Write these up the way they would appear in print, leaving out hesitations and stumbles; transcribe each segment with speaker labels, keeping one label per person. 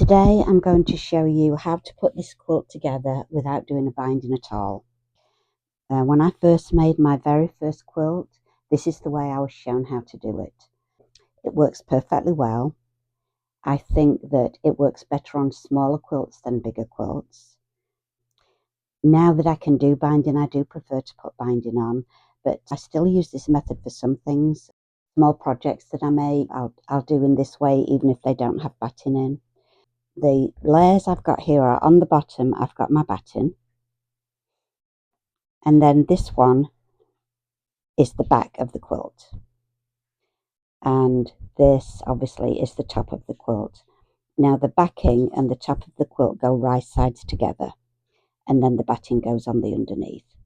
Speaker 1: Today I'm going to show you how to put this quilt together without doing a binding at all. When I first made my very first quilt, this is the way I was shown how to do it. It works perfectly well. I think that it works better on smaller quilts than bigger quilts. Now that I can do binding, I do prefer to put binding on, but I still use this method for some things. Small projects that I make, I'll do in this way even if they don't have batting in. The layers I've got here are on the bottom, I've got my batting, and then this one is the back of the quilt, and this obviously is the top of the quilt. Now the backing and the top of the quilt go right sides together, and then the batting goes on the underneath.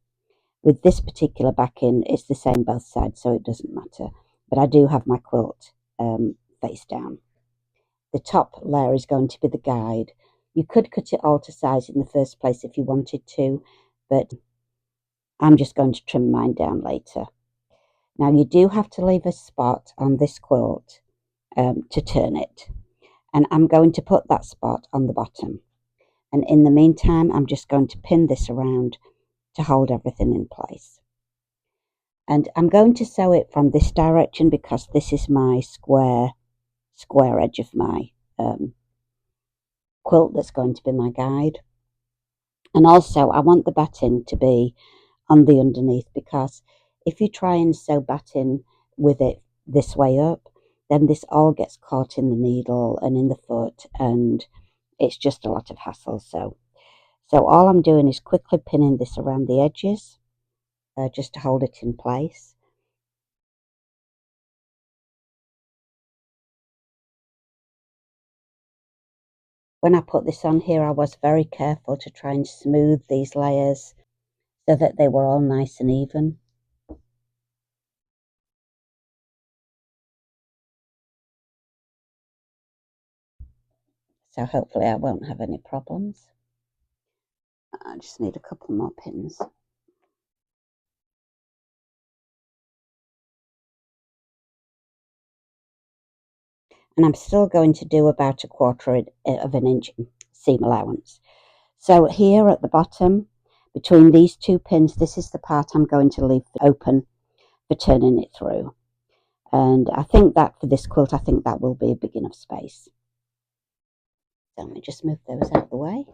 Speaker 1: With this particular backing, it's the same both sides, so it doesn't matter, but I do have my quilt face down. The top layer is going to be the guide. You could cut it all to size in the first place if you wanted to, but I'm just going to trim mine down later. Now you do have to leave a spot on this quilt to turn it, and I'm going to put that spot on the bottom, and in the meantime I'm just going to pin this around to hold everything in place. And I'm going to sew it from this direction because this is my square edge of my quilt that's going to be my guide. And also I want the batting to be on the underneath, because if you try and sew batting with it this way up, then this all gets caught in the needle and in the foot, and it's just a lot of hassle. So all I'm doing is quickly pinning this around the edges just to hold it in place. When I put this on here, I was very careful to try and smooth these layers so that they were all nice and even. So hopefully I won't have any problems. I just need a couple more pins. And I'm still going to do about 1/4 of an inch seam allowance. So here at the bottom, between these two pins, this is the part I'm going to leave open for turning it through. And I think that for this quilt, I think that will be a big enough space. So let me just move those out of the way.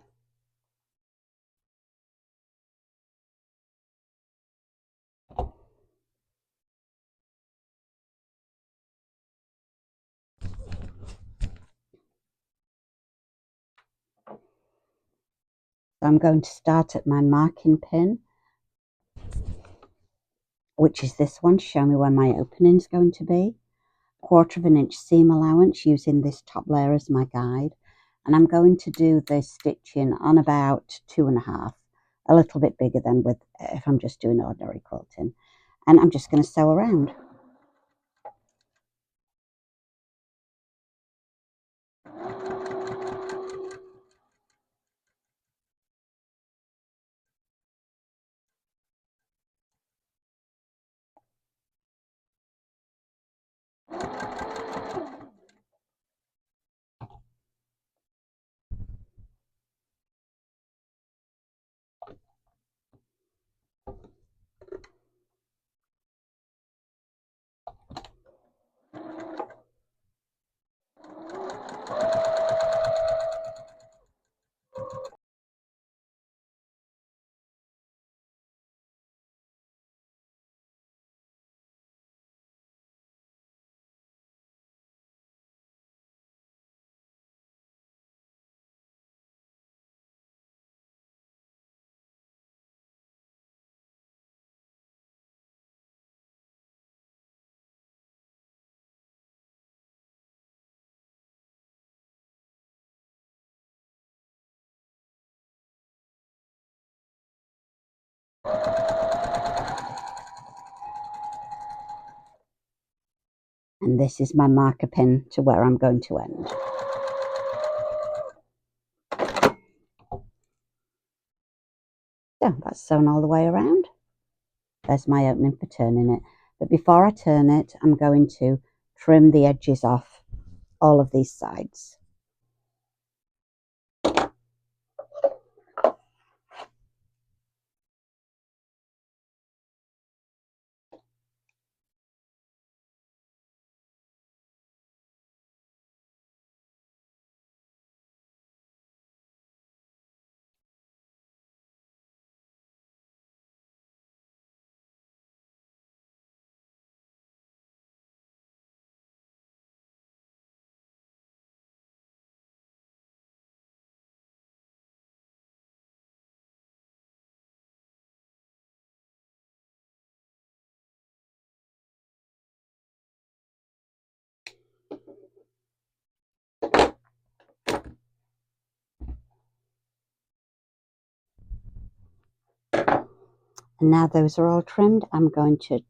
Speaker 1: So I'm going to start at my marking pin, which is this one, to show me where my opening is going to be. 1/4 of an inch seam allowance, using this top layer as my guide. And I'm going to do the stitching on about 2.5, a little bit bigger than with if I'm just doing ordinary quilting. And I'm just going to sew around. And this is my marker pin to where I'm going to end. So that's sewn all the way around. There's my opening for turning it. But before I turn it, I'm going to trim the edges off all of these sides. And now those are all trimmed, I'm going to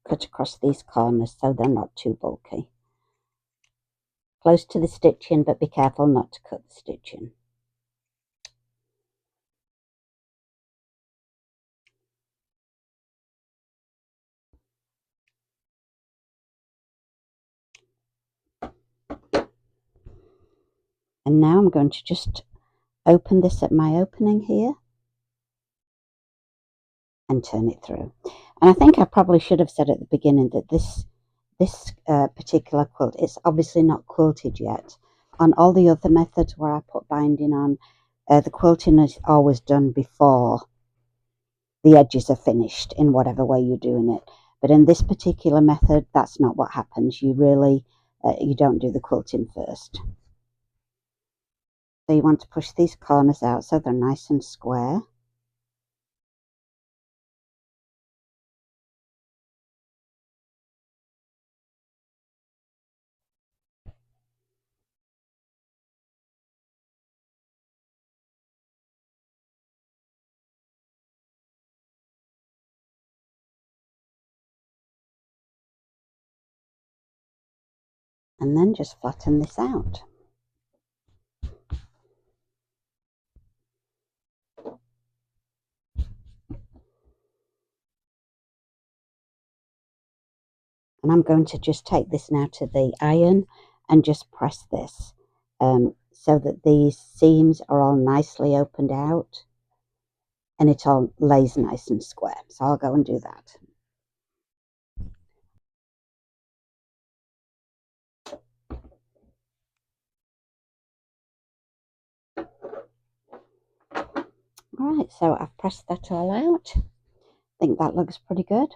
Speaker 1: cut across these corners so they're not too bulky. Close to the stitching, but be careful not to cut the stitching. And now I'm going to just open this at my opening here and turn it through. And I think I probably should have said at the beginning that this particular quilt is obviously not quilted yet. On all the other methods where I put binding on, the quilting is always done before the edges are finished in whatever way you're doing it. But in this particular method, that's not what happens. You really, you don't do the quilting first. So you want to push these corners out so they're nice and square. And then just flatten this out. And I'm going to just take this now to the iron and just press this so that these seams are all nicely opened out and it all lays nice and square. So I'll go and do that. Alright, so I've pressed that all out. I think that looks pretty good.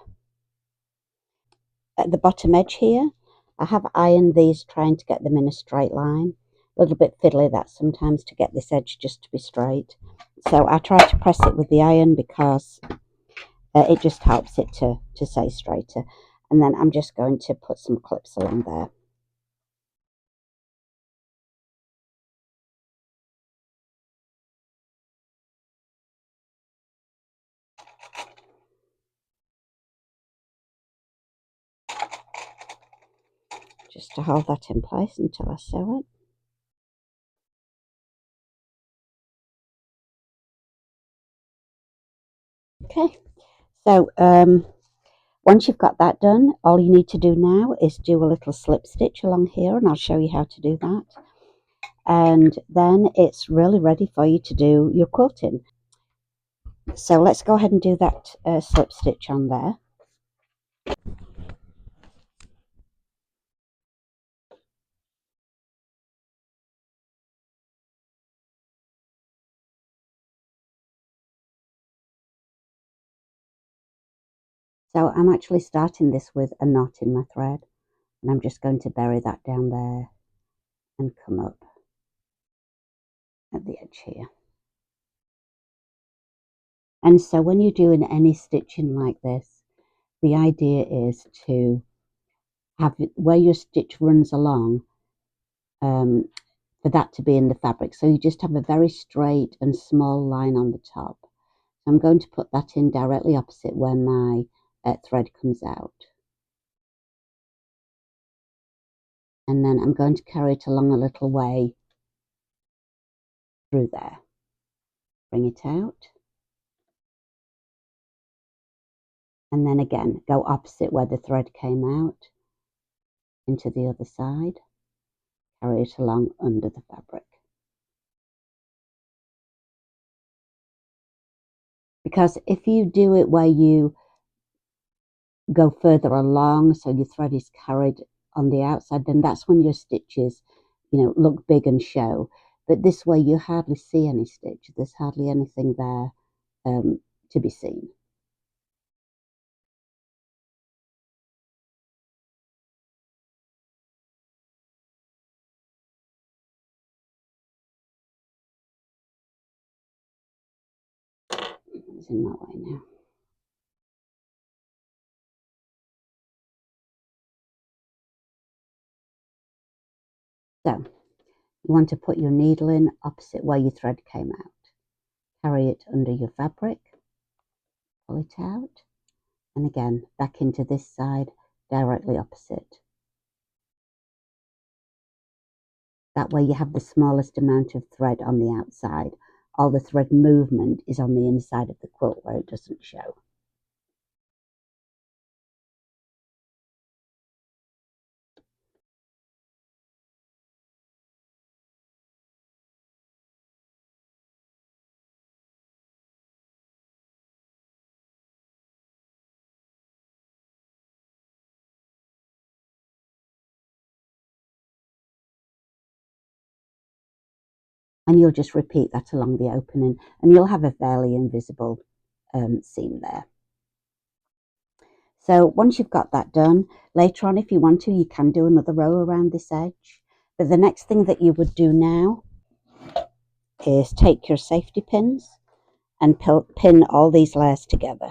Speaker 1: At the bottom edge here, I have ironed these, trying to get them in a straight line. A little bit fiddly that sometimes to get this edge just to be straight. So I try to press it with the iron because it just helps it to stay straighter. And then I'm just going to put some clips along there. Just to hold that in place until I sew it. Okay, so once you've got that done, all you need to do now is do a little slip stitch along here, and I'll show you how to do that. And then it's really ready for you to do your quilting. So let's go ahead and do that slip stitch on there. So I'm actually starting this with a knot in my thread, and I'm just going to bury that down there and come up at the edge here. And so when you're doing any stitching like this, the idea is to have it where your stitch runs along, for that to be in the fabric. So you just have a very straight and small line on the top. So I'm going to put that in directly opposite where my thread comes out. And then I'm going to carry it along a little way through there. Bring it out. And then again, go opposite where the thread came out into the other side. Carry it along under the fabric. Because if you do it where you go further along, so your thread is carried on the outside, then that's when your stitches, look big and show. But this way you hardly see any stitch. There's hardly anything there to be seen. It's in that way now. So you want to put your needle in opposite where your thread came out. Carry it under your fabric. pull it out, and again back into this side directly opposite. That way you have the smallest amount of thread on the outside. All the thread movement is on the inside of the quilt where it doesn't show. And you'll just repeat that along the opening, and you'll have a fairly invisible seam there. So once you've got that done, later on if you want to, you can do another row around this edge. But the next thing that you would do now is take your safety pins and pin all these layers together.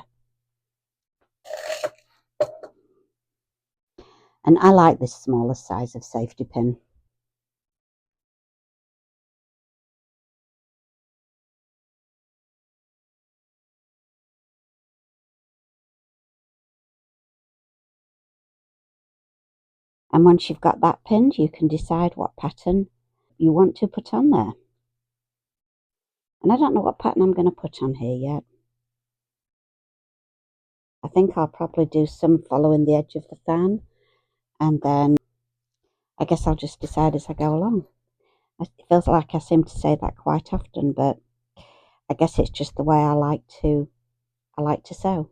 Speaker 1: And I like this smaller size of safety pin. And once you've got that pinned, you can decide what pattern you want to put on there. And I don't know what pattern I'm going to put on here yet. I think I'll probably do some following the edge of the fan, and then I guess I'll just decide as I go along. It feels like I seem to say that quite often, but I guess it's just the way I like to sew.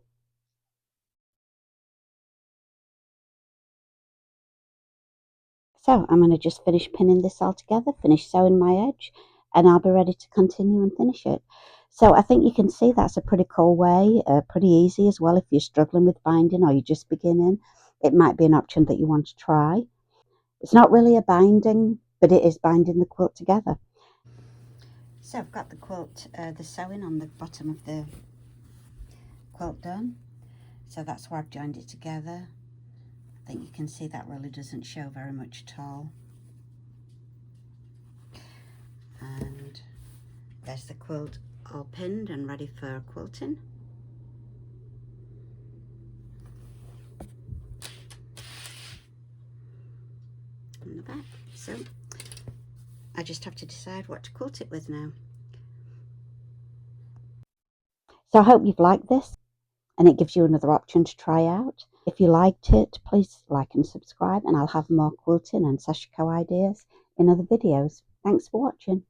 Speaker 1: So I'm going to just finish pinning this all together, finish sewing my edge, and I'll be ready to continue and finish it. So I think you can see that's a pretty cool way, pretty easy as well. If you're struggling with binding or you're just beginning, it might be an option that you want to try. It's not really a binding, but it is binding the quilt together. So I've got the quilt, the sewing on the bottom of the quilt done. So that's where I've joined it together. I think you can see that really doesn't show very much at all. And there's the quilt all pinned and ready for quilting. On the back. So I just have to decide what to quilt it with now. So I hope you've liked this, and it gives you another option to try out. If you liked it, please like and subscribe, and I'll have more quilting and Sashiko ideas in other videos. Thanks for watching.